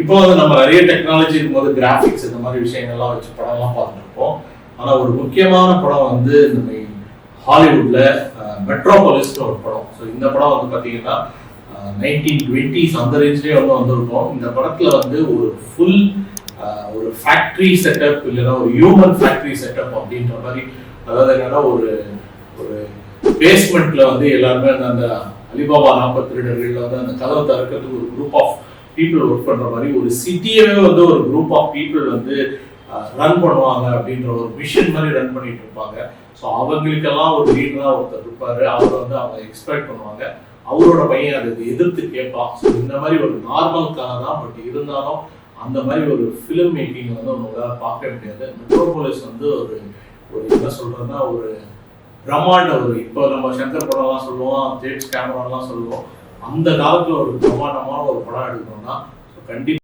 இப்போ வந்து நம்ம நிறைய டெக்னாலஜி இருக்கும்போது கிராஃபிக்ஸ் இந்த மாதிரி விஷயங்கள்லாம் வச்சு படம்லாம் பார்த்துருப்போம். ஆனால் ஒரு முக்கியமான படம் வந்து நம்ம ஹாலிவுட்ல மெட்ரோபாலிஸ்னு ஒரு படம். ஸோ இந்த படம் வந்து பார்த்தீங்கன்னா 1920s அந்த ரேஞ்ச்லேயே வந்து வந்திருக்கும். இந்த படத்துல வந்து ஒரு ஃபுல் ஒரு ஃபேக்ட்ரி செட்டப் இல்லைன்னா ஒரு ஹியூமன் ஃபேக்ட்ரி செட்டப் அப்படின்ற மாதிரி, அதாவது என்னன்னா ஒரு ஒரு பேஸ்மெண்ட்ல வந்து எல்லாருமே அந்த அலிபாபா 40 திருடர்கள் வந்து அந்த கதவை திறக்கிறதுக்கு ஒரு குரூப் ஆஃப் பீப்புள் ஒர்க் பண்ற மாதிரி ஒரு சிட்டியவே வந்து ஒரு குரூப் ஆஃப் பீப்புள் வந்து ரன் பண்ணுவாங்க அப்படின்ற ஒரு மிஷன் மாதிரி ரன் பண்ணிட்டு இருப்பாங்க. ஸோ அவங்களுக்கெல்லாம் ஒரு லீடரா ஒருத்தர் இருப்பாரு. அவரை வந்து அவங்க எக்ஸ்பெக்ட் பண்ணுவாங்க. அவரோட பையன் அதை எதிர்த்து கேட்பான். ஸோ இந்த மாதிரி ஒரு நார்மலுக்காக தான். பட் இருந்தாலும் அந்த மாதிரி ஒரு ஃபிலிம் மேக்கிங் வந்து உங்களால் பார்க்க முடியாது. மெட்ரோபாலிஸ் வந்து ஒரு ஒரு என்ன சொல்றதுன்னா ஒரு பிரம்மாண்ட ஒரு, இப்போ நம்ம சங்கர் படம்லாம் சொல்லுவோம், ஜேம்ஸ் கேமரான்லாம் சொல்லுவோம், அந்த காலத்தில் ஒரு பிரம்மாண்டமான ஒரு படம் எடுக்கணும்னா கண்டிப்பாக